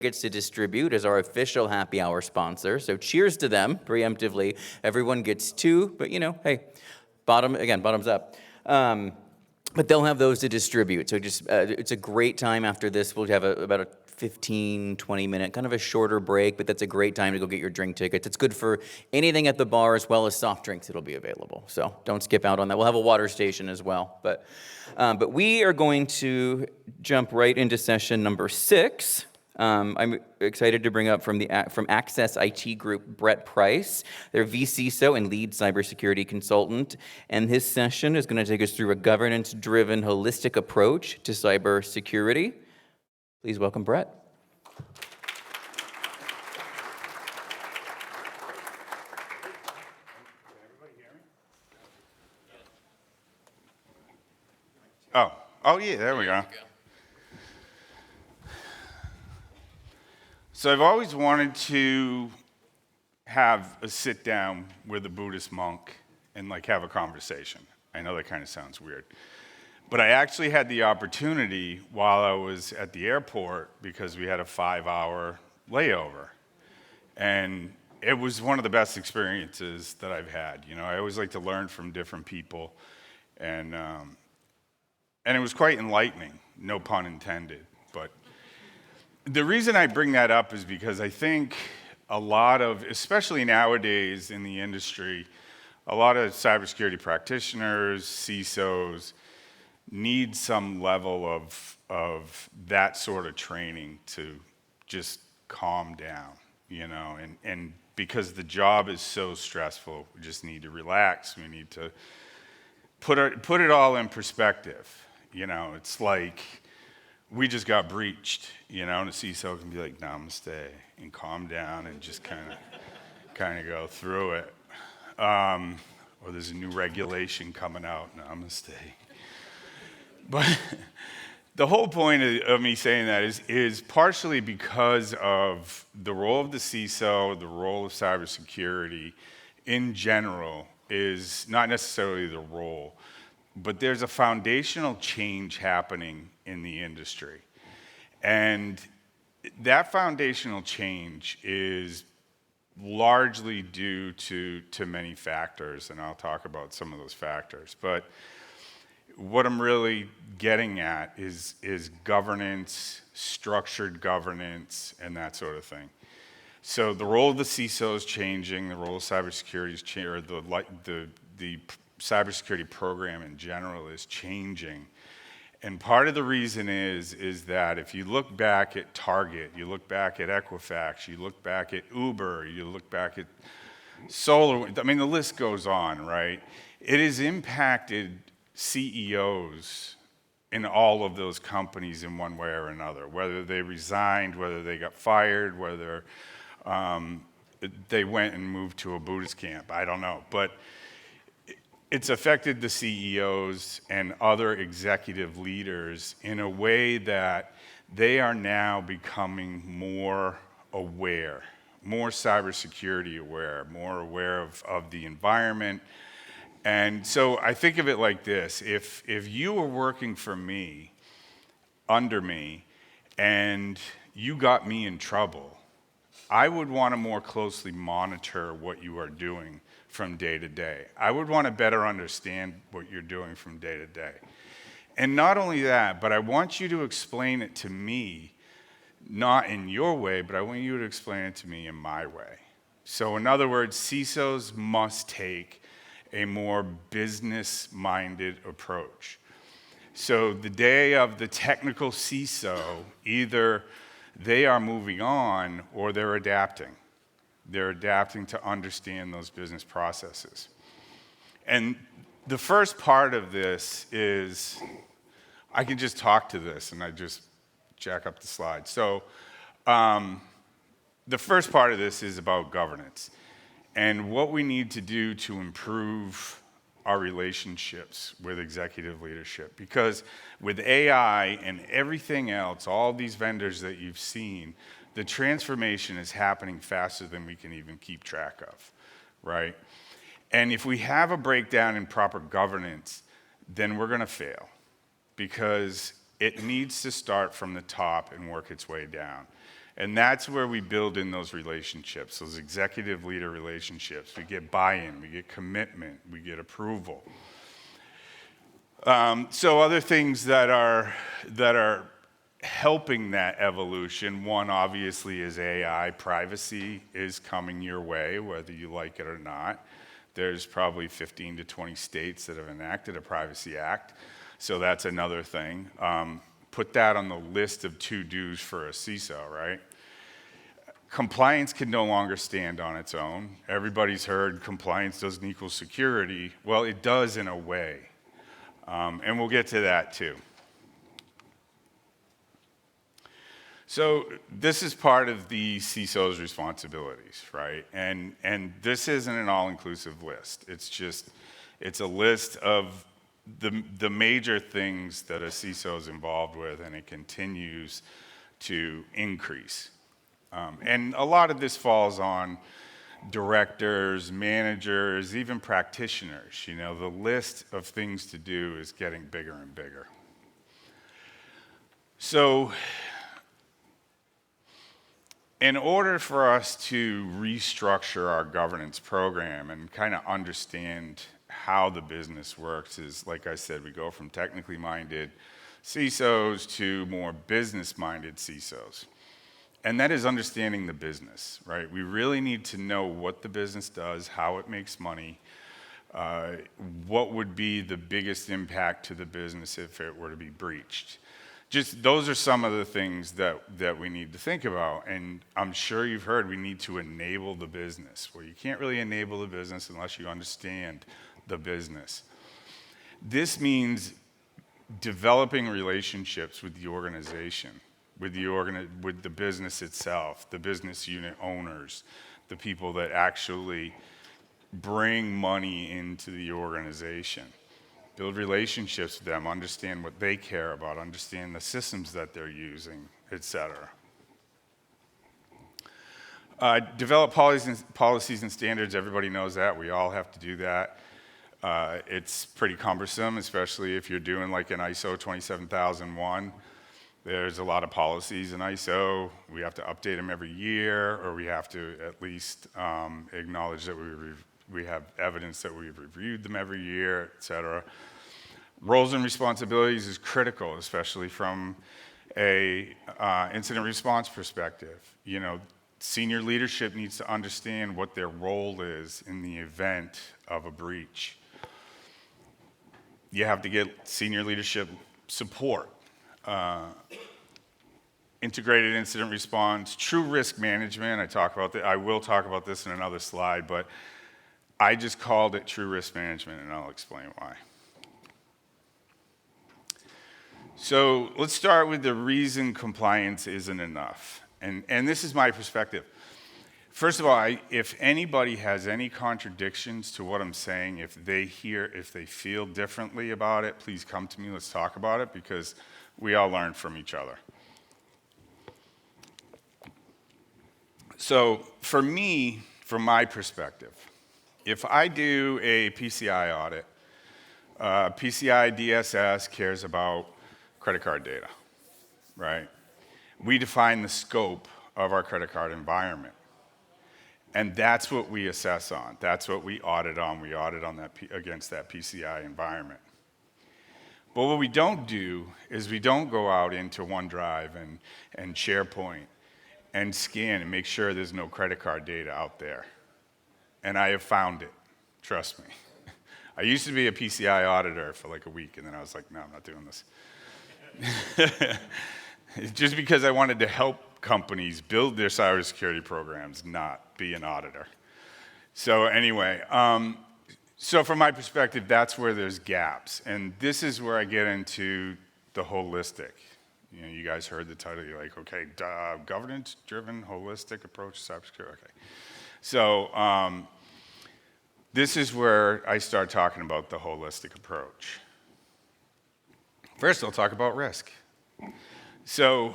gets to distribute as our official happy hour sponsor. So cheers to them preemptively. Everyone gets two, but hey, bottoms up. But they'll have those to distribute. So just it's a great time after this. We'll have about a 15, 20-minute, kind of a shorter break, but that's a great time to go get your drink tickets. It's good for anything at the bar as well as soft drinks. It'll be available. So don't skip out on that. We'll have a water station as well. But we are going to jump right into session number 6. I'm excited to bring up from AccessIT Group, Brett Price, their vCISO and lead cybersecurity consultant. And his session is going to take us through a governance-driven, holistic approach to cybersecurity. Please welcome Brett. Oh yeah, there we go. So I've always wanted to have a sit down with a Buddhist monk and have a conversation. I know that kind of sounds weird. But I actually had the opportunity while I was at the airport because we had a 5-hour layover. And it was one of the best experiences that I've had. I always like to learn from different people. And it was quite enlightening, no pun intended. But the reason I bring that up is because I think a lot of, especially nowadays in the industry, a lot of cybersecurity practitioners, CISOs, need some level of that sort of training to just calm down, and because the job is so stressful, we just need to relax. We need to put it all in perspective. It's like we just got breached, and a CISO can be like, namaste, and calm down and just kind of go through it. Or there's a new regulation coming out, namaste. But the whole point of me saying that is partially because of the role of the CISO, the role of cybersecurity in general is not necessarily the role, but there's a foundational change happening in the industry. And that foundational change is largely due to many factors, and I'll talk about some of those factors. But what I'm really getting at is governance, structured governance, and that sort of thing. So the role of the CISO is changing, the role of cybersecurity is changing, or the cybersecurity program in general is changing. And part of the reason is that if you look back at Target, you look back at Equifax, you look back at Uber, you look back at Solar, the list goes on, right? It has impacted CEOs in all of those companies in one way or another, whether they resigned, whether they got fired, whether they went and moved to a Buddhist camp, I don't know. But it's affected the CEOs and other executive leaders in a way that they are now becoming more aware, more cybersecurity aware, more aware of the environment. And so I think of it like this: if you were working for me, under me, and you got me in trouble, I would want to more closely monitor what you are doing from day to day. I would want to better understand what you're doing from day to day. And not only that, but I want you to explain it to me, not in your way, but I want you to explain it to me in my way. So in other words, CISOs must take a more business-minded approach. So the day of the technical CISO, either they are moving on or they're adapting. They're adapting to understand those business processes. And the first part of this is, I can just talk to this and I just jack up the slide. So the first part of this is about governance and what we need to do to improve our relationships with executive leadership. Because with AI and everything else, all these vendors that you've seen, the transformation is happening faster than we can even keep track of, right? And if we have a breakdown in proper governance, then we're going to fail, because it needs to start from the top and work its way down. And that's where we build in those relationships, those executive leader relationships. We get buy-in, we get commitment, we get approval. So other things that are helping that evolution, one obviously is AI. Privacy is coming your way, whether you like it or not. There's probably 15 to 20 states that have enacted a Privacy Act, so that's another thing. Put that on the list of to-dos for a CISO, right? Compliance can no longer stand on its own. Everybody's heard compliance doesn't equal security. Well, it does in a way, and we'll get to that too. So this is part of the CISO's responsibilities, right? And this isn't an all-inclusive list. It's a list of the major things that a CISO is involved with, and it continues to increase. And a lot of this falls on directors, managers, even practitioners. You know, the list of things to do is getting bigger and bigger. So in order for us to restructure our governance program and kind of understand how the business works is, like I said, we go from technically minded CISOs to more business-minded CISOs. And that is understanding the business, right? We really need to know what the business does, how it makes money, what would be the biggest impact to the business if it were to be breached. Just those are some of the things that we need to think about. And I'm sure you've heard we need to enable the business. Well, you can't really enable the business unless you understand the business. This means developing relationships with the organization, with the business itself, the business unit owners, the people that actually bring money into the organization. Build relationships with them, understand what they care about, understand the systems that they're using, etc. Develop policies and standards. Everybody knows that. We all have to do that. It's pretty cumbersome, especially if you're doing like an ISO 27001. There's a lot of policies in ISO. We have to update them every year, or we have to at least acknowledge that we have evidence that we've reviewed them every year, et cetera. Roles and responsibilities is critical, especially from a incident response perspective. You know, senior leadership needs to understand what their role is in the event of a breach. You have to get senior leadership support. Integrated incident response, true risk management. I will talk about this in another slide, but I just called it true risk management, and I'll explain why. So let's start with the reason compliance isn't enough. And this is my perspective. First of all, if anybody has any contradictions to what I'm saying, if they feel differently about it, please come to me, let's talk about it, because we all learn from each other. So for me, from my perspective, if I do a PCI audit, PCI DSS cares about credit card data, right? We define the scope of our credit card environment. And that's what we assess on. That's what we audit on. We audit on that against that PCI environment. But what we don't do is we don't go out into OneDrive and SharePoint and scan and make sure there's no credit card data out there. And I have found it, trust me. I used to be a PCI auditor for like a week, and then I was like, no, I'm not doing this. Just because I wanted to help companies build their cybersecurity programs, not be an auditor. So anyway, so from my perspective, that's where there's gaps. And this is where I get into the holistic. You know, you guys heard the title, you're like, okay, governance-driven, holistic approach to cybersecurity. Okay. So this is where I start talking about the holistic approach. First, I'll talk about risk. So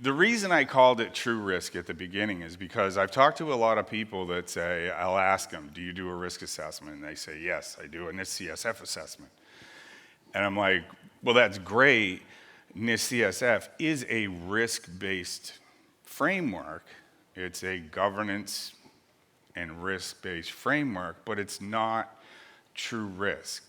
the reason I called it true risk at the beginning is because I've talked to a lot of people that say, I'll ask them, do you do a risk assessment? And they say, yes, I do a NIST CSF assessment. And I'm like, well, that's great. NIST CSF is a risk-based framework. It's a governance and risk-based framework, but it's not true risk.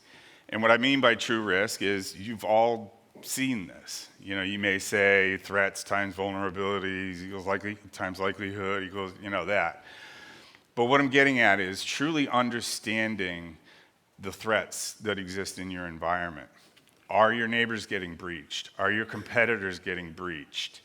And what I mean by true risk is you've all seen this. You know, you may say threats times vulnerabilities equals times likelihood equals, that. But what I'm getting at is truly understanding the threats that exist in your environment. Are your neighbors getting breached? Are your competitors getting breached?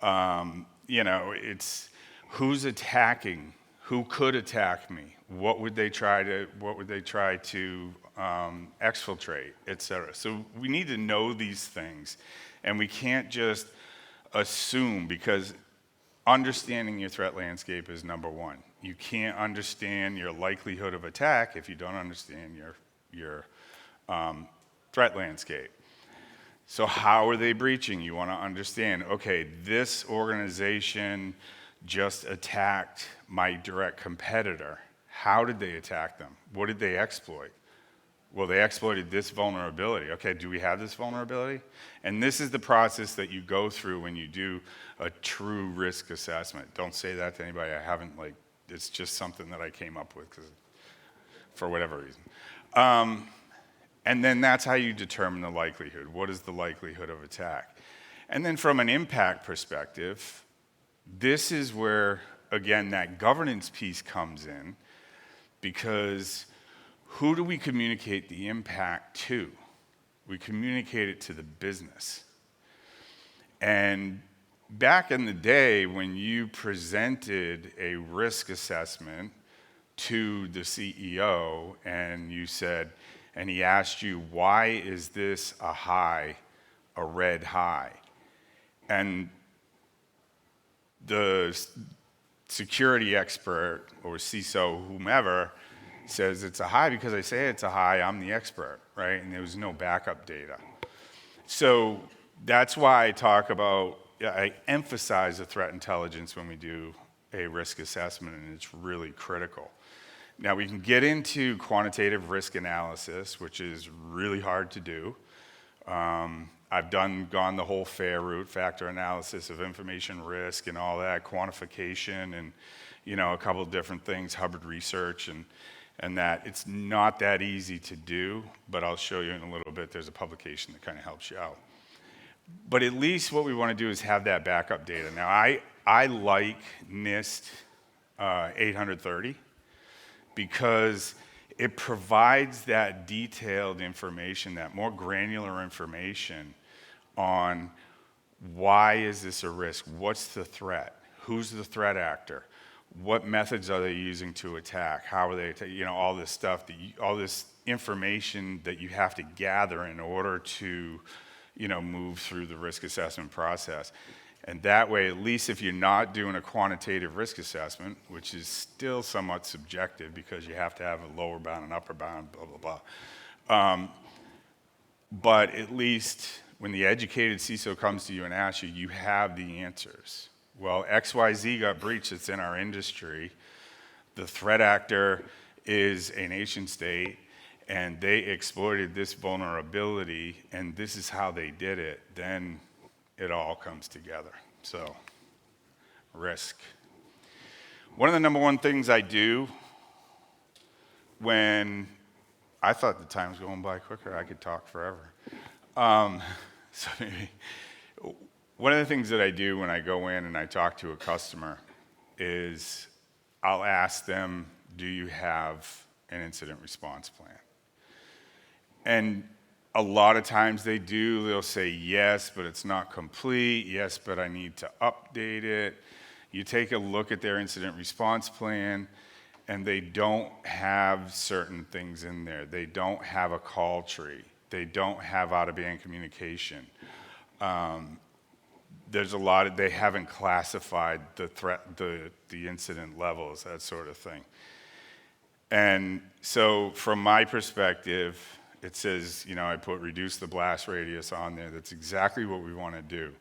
It's who's attacking, who could attack me, what would they try to exfiltrate, et cetera. So we need to know these things, and we can't just assume, because understanding your threat landscape is number one. You can't understand your likelihood of attack if you don't understand your threat landscape. So how are they breaching? You want to understand, okay, this organization just attacked my direct competitor. How did they attack them? What did they exploit? Well, they exploited this vulnerability. Okay, do we have this vulnerability? And this is the process that you go through when you do a true risk assessment. Don't say that to anybody. I haven't, it's just something that I came up with for whatever reason. And then that's how you determine the likelihood. What is the likelihood of attack? And then from an impact perspective, this is where, again, that governance piece comes in, because who do we communicate the impact to? We communicate it to the business. And back in the day, when you presented a risk assessment to the CEO and you said, and he asked you, why is this a red high? And the security expert or CISO, whomever, says it's a high because I say it's a high, I'm the expert, right? And there was no backup data. So that's why I emphasize the threat intelligence when we do a risk assessment, and it's really critical. Now, we can get into quantitative risk analysis, which is really hard to do. I've gone the whole FAIR route, factor analysis of information risk and all that, quantification and, a couple of different things, Hubbard research and that. It's not that easy to do, but I'll show you in a little bit. There's a publication that kind of helps you out. But at least what we want to do is have that backup data. Now, I like NIST 830 because it provides that detailed information, that more granular information on why is this a risk, what's the threat, who's the threat actor, what methods are they using to attack, how are they, all this stuff, all this information that you have to gather in order to, move through the risk assessment process. And that way, at least if you're not doing a quantitative risk assessment, which is still somewhat subjective because you have to have a lower bound and upper bound, blah, blah, blah. But at least when the educated CISO comes to you and asks you, you have the answers. Well, XYZ got breached, it's in our industry. The threat actor is a nation state, and they exploited this vulnerability, and this is how they did it. Then it all comes together. So, risk. One of the number one things I do when I thought the time was going by quicker, I could talk forever. One of the things that I do when I go in and I talk to a customer is I'll ask them, do you have an incident response plan? And a lot of times they do. They'll say yes, but it's not complete. Yes, but I need to update it. You take a look at their incident response plan, and they don't have certain things in there. They don't have a call tree. They don't have out-of-band communication. There's a lot of, they haven't classified the threat, the incident levels, that sort of thing. And so from my perspective, it says, I put reduce the blast radius on there. That's exactly what we want to do.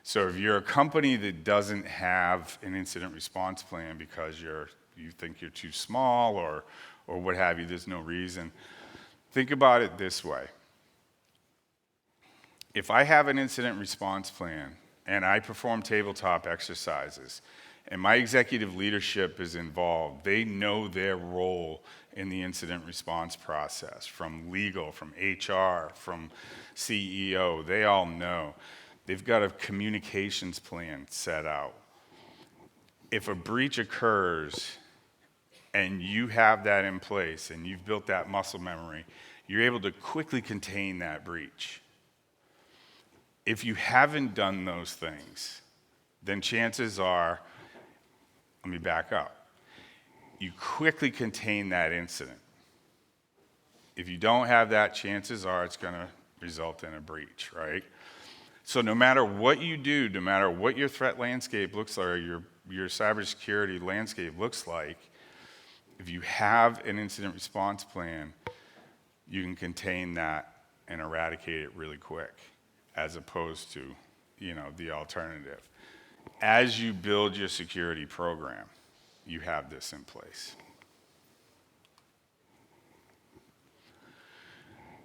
So if you're a company that doesn't have an incident response plan because you think you're too small or what have you, there's no reason, think about it this way. If I have an incident response plan and I perform tabletop exercises, and my executive leadership is involved. They know their role in the incident response process, from legal, from HR, from CEO. They all know. They've got a communications plan set out. If a breach occurs and you have that in place and you've built that muscle memory, you're able to quickly contain that breach. If you haven't done those things, then chances are, let me back up, you quickly contain that incident. If you don't have that, chances are it's going to result in a breach, right? So no matter what you do, no matter what your threat landscape looks like, or your cybersecurity landscape looks like, if you have an incident response plan, you can contain that and eradicate it really quick, as opposed to, the alternative. As you build your security program, you have this in place.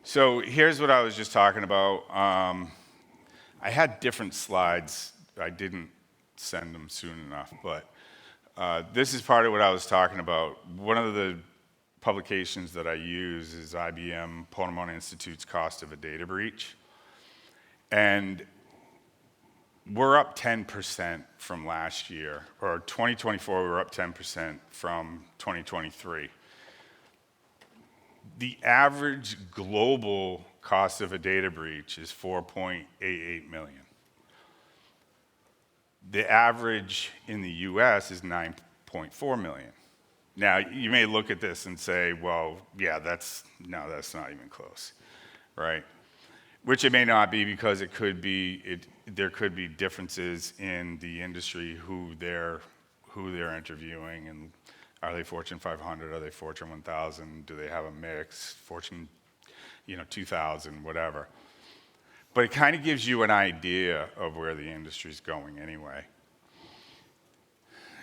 So here's what I was just talking about. I had different slides. I didn't send them soon enough, but this is part of what I was talking about. One of the publications that I use is IBM Ponemon Institute's Cost of a Data Breach. And we're up 10% from last year, or 2024, we were up 10% from 2023. The average global cost of a data breach is $4.88 million. The average in the US is $9.4 million. Now, you may look at this and say, well, yeah, that's not even close, right? Which it may not be, because there could be differences in the industry, who they're interviewing, and are they Fortune 500, are they Fortune 1000, do they have a mix, Fortune 2000, whatever. But it kind of gives you an idea of where the industry's going anyway.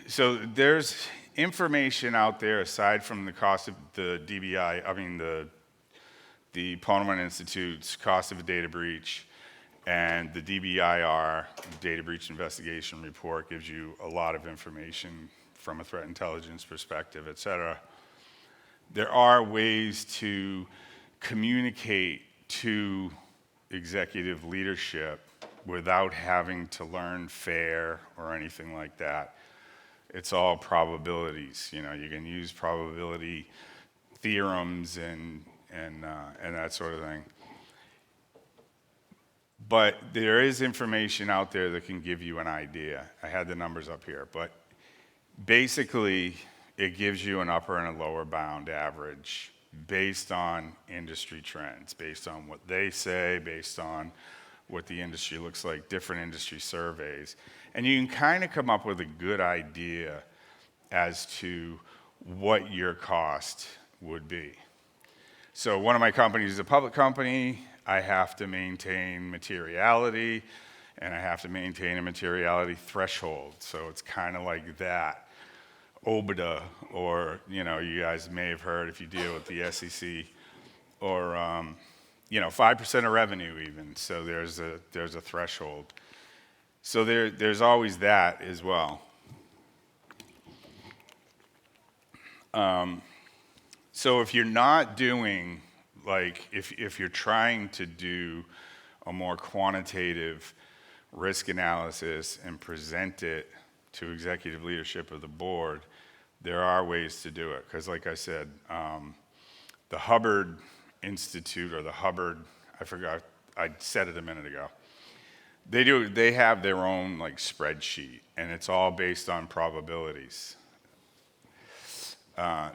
So there's information out there aside from the cost of the the Ponemon Institute's cost of a data breach, and the DBIR, Data Breach Investigation Report, gives you a lot of information from a threat intelligence perspective, et cetera. There are ways to communicate to executive leadership without having to learn FAIR or anything like that. It's all probabilities. You can use probability theorems and that sort of thing. But there is information out there that can give you an idea. I had the numbers up here, but basically it gives you an upper and a lower bound average based on industry trends, based on what they say, based on what the industry looks like, different industry surveys. And you can kind of come up with a good idea as to what your cost would be. So one of my companies is a public company. I have to maintain materiality, and I have to maintain a materiality threshold. So it's kind of like that. OBIDA, or you guys may have heard if you deal with the SEC, or 5% of revenue even. So there's a threshold. So there's always that as well. So if you're not doing, if you're trying to do a more quantitative risk analysis and present it to executive leadership of the board, there are ways to do it. Because like I said, the Hubbard Institute, or the Hubbard, I forgot, I said it a minute ago. They have their own spreadsheet, and it's all based on probabilities.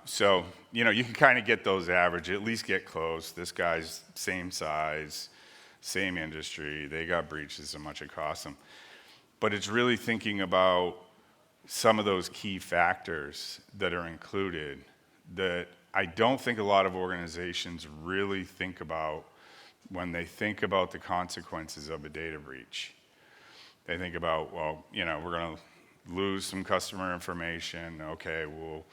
So, you can kind of get those average, at least get close. This guy's same size, same industry, they got breaches, how much it costs them. But it's really thinking about some of those key factors that are included that I don't think a lot of organizations really think about when they think about the consequences of a data breach. They think about, well, we're going to lose some customer information. Okay, we'll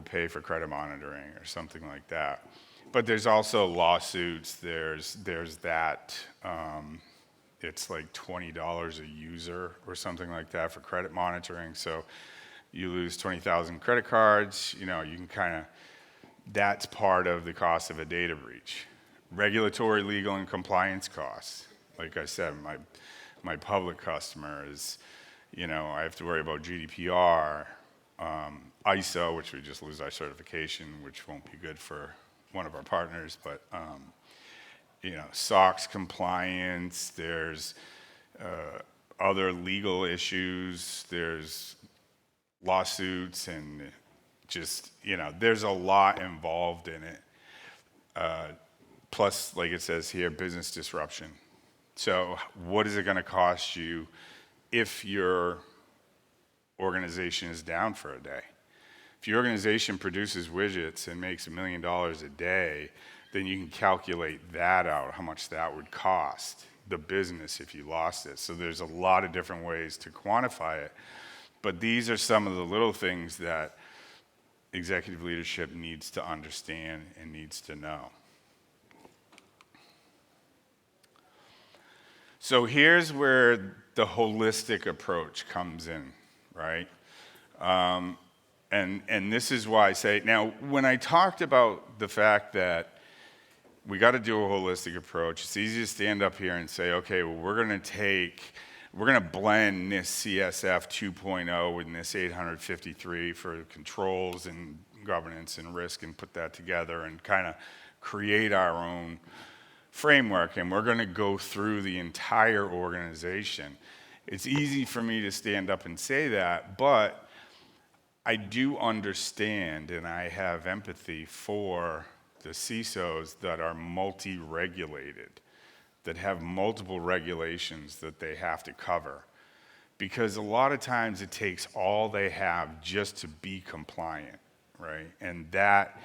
pay for credit monitoring or something like that. But there's also lawsuits. There's that it's like $20 a user or something like that for credit monitoring. So you lose 20,000 credit cards, you can kind of, that's part of the cost of a data breach. Regulatory, legal, and compliance costs. Like I said, my public customer is, I have to worry about GDPR, ISO, which we just lose our certification, which won't be good for one of our partners, but SOX compliance, there's other legal issues, there's lawsuits, and just, there's a lot involved in it. Plus, like it says here, business disruption. So what is it going to cost you if your organization is down for a day? If your organization produces widgets and makes $1 million a day, then you can calculate that out, how much that would cost the business if you lost it. So there's a lot of different ways to quantify it. But these are some of the little things that executive leadership needs to understand and needs to know. So here's where the holistic approach comes in, right? And this is why I say, now, when I talked about the fact that we got to do a holistic approach, it's easy to stand up here and say, okay, well, we're going to blend NIST CSF 2.0 with NIST 853 for controls and governance and risk and put that together and kind of create our own framework, and we're going to go through the entire organization. It's easy for me to stand up and say that, but I do understand and I have empathy for the CISOs that are multi-regulated, that have multiple regulations that they have to cover. Because a lot of times it takes all they have just to be compliant, right? And that,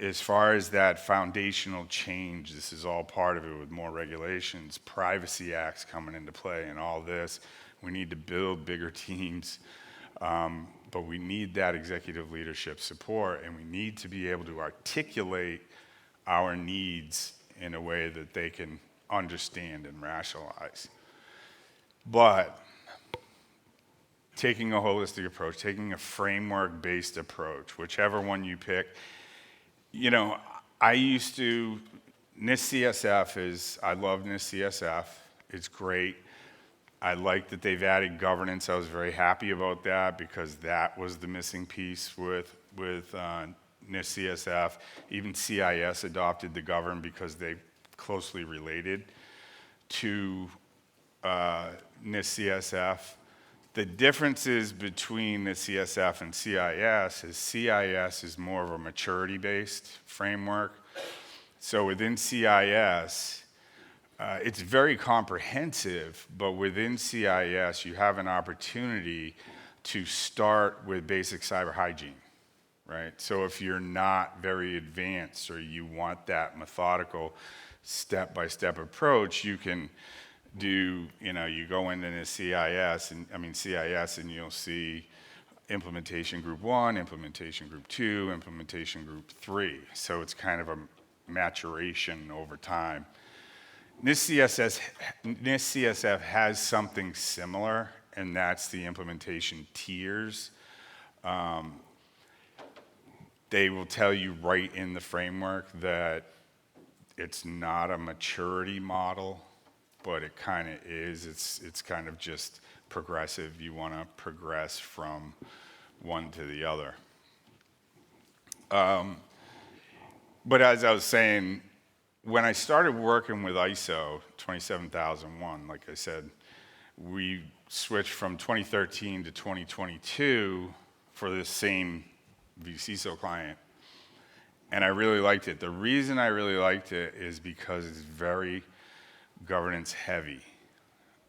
as far as that foundational change, this is all part of it with more regulations, privacy acts coming into play and all this. We need to build bigger teams, but we need that executive leadership support, and we need to be able to articulate our needs in a way that they can understand and rationalize. But taking a holistic approach, taking a framework-based approach, whichever one you pick. I used to, NIST CSF I love NIST CSF. It's great. I like that they've added governance. I was very happy about that because that was the missing piece with NIST CSF. Even CIS adopted the govern because they closely related to NIST CSF. The differences between the CSF and CIS is more of a maturity-based framework. So within CIS, it's very comprehensive, but within CIS, you have an opportunity to start with basic cyber hygiene, right? So if you're not very advanced or you want that methodical step-by-step approach, you can do, you go into the CIS and you'll see implementation group 1, implementation group 2, implementation group 3. So it's kind of a maturation over time. NIST CSF has something similar, and that's the implementation tiers. They will tell you right in the framework that it's not a maturity model, but it kind of is. It's kind of just progressive. You want to progress from one to the other. But as I was saying, when I started working with ISO 27001, like I said, we switched from 2013 to 2022 for this same vCISO client. And I really liked it. The reason I really liked it is because it's very governance heavy.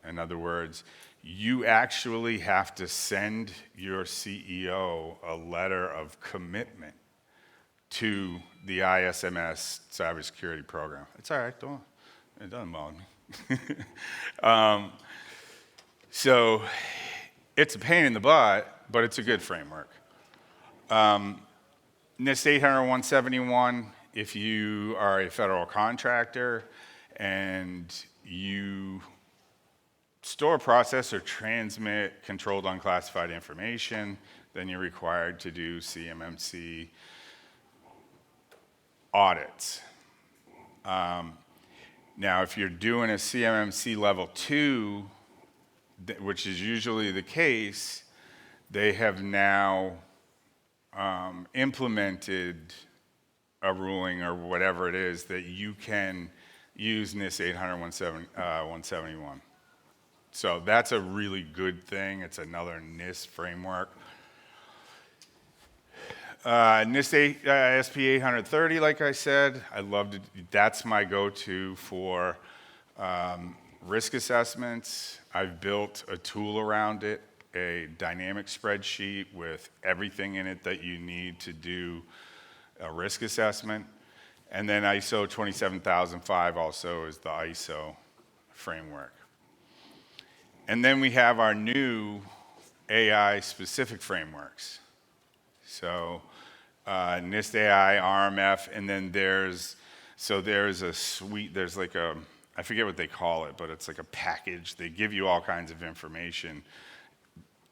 In other words, you actually have to send your CEO a letter of commitment to the ISMS cybersecurity program. It's all right, it doesn't bother me. So it's a pain in the butt, but it's a good framework. NIST 800-171, if you are a federal contractor and you store, process, or transmit controlled unclassified information, then you're required to do CMMC audits. Now, if you're doing a CMMC level 2, which is usually the case, they have now implemented a ruling or whatever it is that you can use NIST 800-171. So that's a really good thing. It's another NIST framework. NIST SP 830, like I said, I loved it. That's my go-to for risk assessments. I've built a tool around it, a dynamic spreadsheet with everything in it that you need to do a risk assessment. And then ISO 27005 also is the ISO framework. And then we have our new AI-specific frameworks. So NIST AI, RMF, and then there's a suite, there's like a, I forget what they call it, but it's like a package. They give you all kinds of information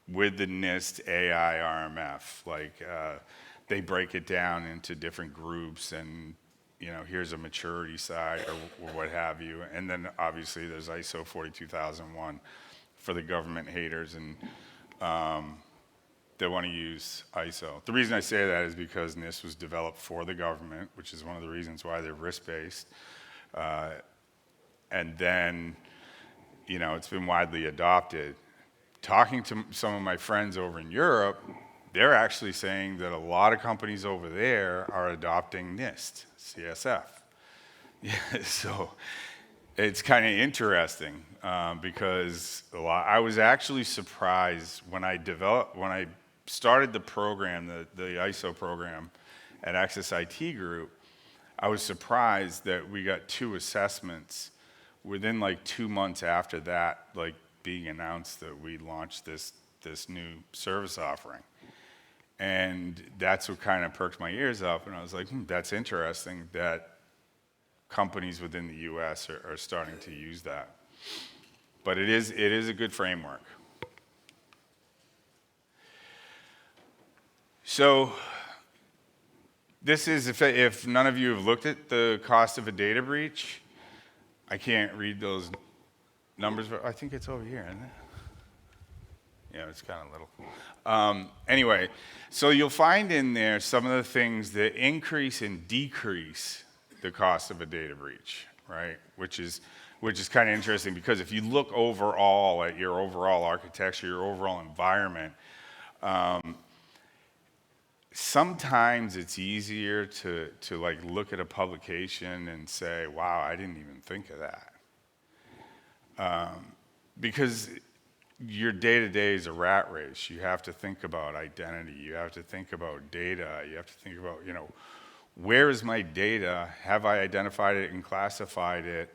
with the NIST AI RMF. Like they break it down into different groups and, you know, here's a maturity side or what have you. And then obviously there's ISO 42001 for the government haters and they want to use ISO. The reason I say that is because NIST was developed for the government, which is one of the reasons why they're risk-based. And then, you know, it's been widely adopted. Talking to some of my friends over in Europe, they're actually saying that a lot of companies over there are adopting NIST, CSF. Yeah, so it's kind of interesting because I was actually surprised when I started the program, the ISO program at AccessIT Group. I was surprised that we got 2 assessments within like 2 months after that, like being announced that we launched this new service offering. And that's what kind of perked my ears up, and I was like, that's interesting that companies within the US are starting to use that. But it is a good framework. So this is, if none of you have looked at the cost of a data breach, I can't read those numbers, but I think it's over here, isn't it? Yeah, it's kind of little. Anyway, so you'll find in there some of the things that increase and decrease the cost of a data breach, right? Which is kind of interesting because if you look overall at your overall architecture, your overall environment, sometimes it's easier to like look at a publication and say, wow, I didn't even think of that. Because your day-to-day is a rat race. You have to think about identity. You have to think about data. You have to think about, you know, where is my data? Have I identified it and classified it?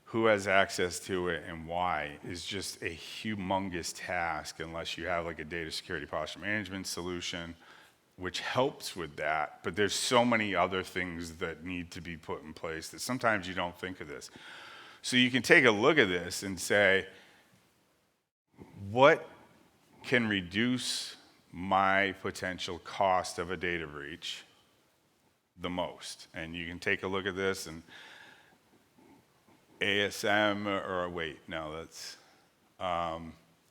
Who has access to it and why? Is just a humongous task unless you have like a data security posture management solution, which helps with that. But there's so many other things that need to be put in place that sometimes you don't think of this. So you can take a look at this and say, what can reduce my potential cost of a data breach the most? And you can take a look at this and ASM, or wait, no, that's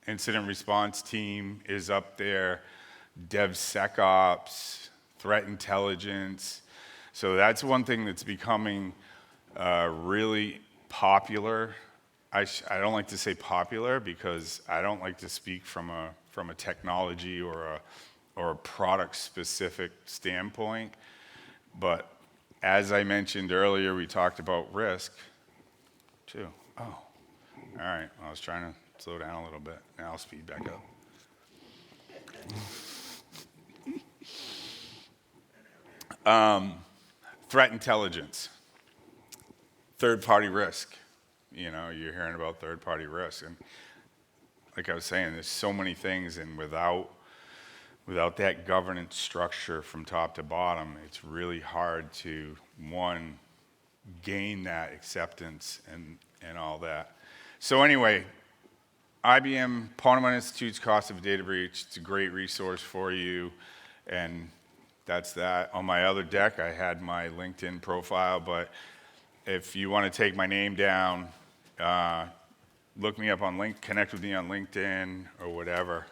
incident response team is up there, DevSecOps, threat intelligence. So that's one thing that's becoming really popular. I don't like to say popular because I don't like to speak from a technology or a product specific standpoint. But as I mentioned earlier, we talked about risk too. Oh, all right. I was trying to slow down a little bit. Now I'll speed back up. Threat intelligence, third-party risk. You know, you're hearing about third-party risk, and like I was saying, there's so many things, and without that governance structure from top to bottom, it's really hard to, one, gain that acceptance and all that. So anyway, IBM Ponemon Institute's Cost of Data Breach. It's a great resource for you, and that's that. On my other deck, I had my LinkedIn profile, but if you want to take my name down, look me up on connect with me on LinkedIn or whatever.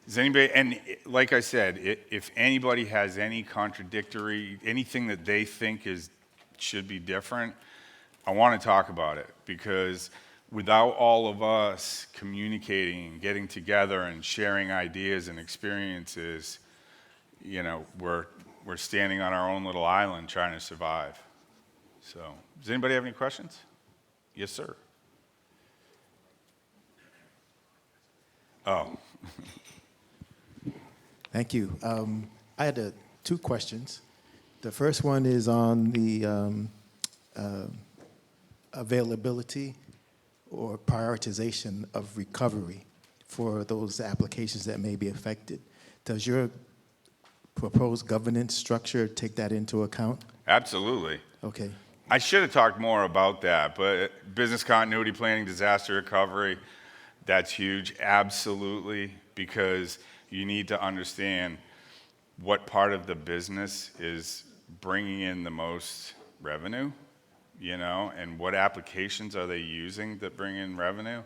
Is anybody, and like I said, if anybody has any contradictory, anything that they think should be different, I want to talk about it, because without all of us communicating, getting together and sharing ideas and experiences, you know, we're standing on our own little island trying to survive. So, does anybody have any questions? Yes, sir. Oh. Thank you. I had two questions. The first one is on the availability or prioritization of recovery for those applications that may be affected. Does your proposed governance structure take that into account? Absolutely. Okay. I should have talked more about that, but business continuity planning, disaster recovery, that's huge, absolutely, because you need to understand what part of the business is bringing in the most revenue, you know, and what applications are they using that bring in revenue.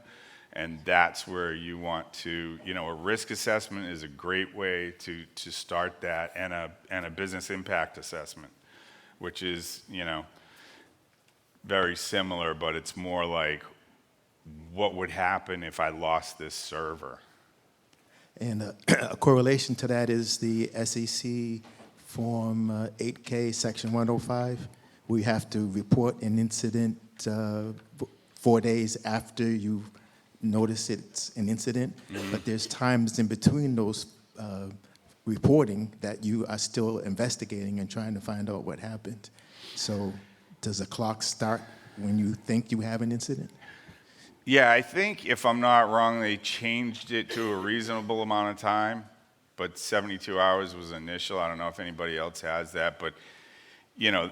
And that's where you want to, you know, a risk assessment is a great way to start that, and a business impact assessment, which is, you know, very similar, but it's more like, what would happen if I lost this server? And a correlation to that is the SEC Form 8K, Section 105. We have to report an incident 4 days after you notice it's an incident, but there's times in between those reporting that you are still investigating and trying to find out what happened. So does the clock start when you think you have an incident? Yeah, I think if I'm not wrong, they changed it to a reasonable amount of time, but 72 hours was initial. I don't know if anybody else has that, but you know,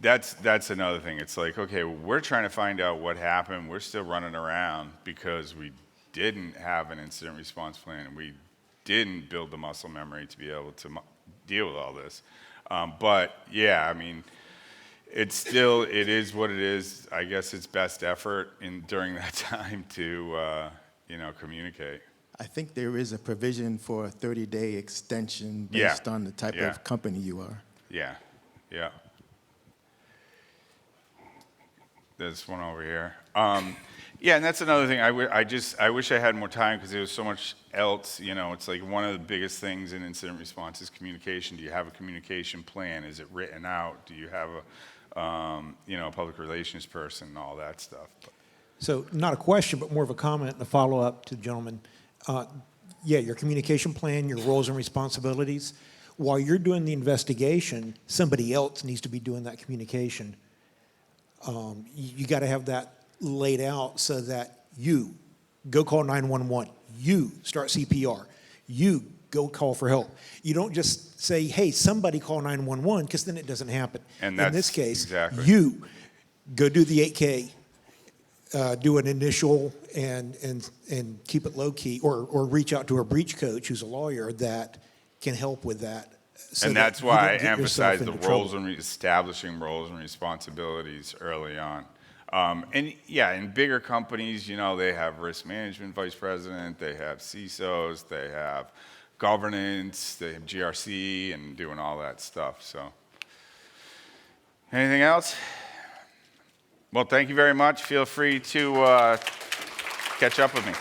that's another thing. It's like, okay, we're trying to find out what happened. We're still running around because we didn't have an incident response plan, and we didn't build the muscle memory to be able to deal with all this. But yeah, I mean, it is what it is. I guess it's best effort during that time to, you know, communicate. I think there is a provision for a 30-day extension based on the type of company you are. Yeah, yeah. There's one over here. Yeah, and that's another thing. I wish I had more time, because there was so much else. You know, it's like one of the biggest things in incident response is communication. Do you have a communication plan? Is it written out? Do you have you know, a public relations person and all that stuff? So not a question, but more of a comment and a follow-up to the gentleman. Yeah, your communication plan, your roles and responsibilities. While you're doing the investigation, somebody else needs to be doing that communication. You got to have that laid out so that you go call 911, you start CPR, you go call for help. You don't just say, hey, somebody call 911, because then it doesn't happen. And in this case, exactly. you go do the 8K, do an initial and keep it low key, or reach out to a breach coach who's a lawyer that can help with that. So and that's why I emphasize the roles and establishing roles and responsibilities early on. And yeah, in bigger companies, you know, they have risk management vice president, they have CISOs, they have governance, they have GRC, and doing all that stuff. So, anything else? Well, thank you very much. Feel free to catch up with me.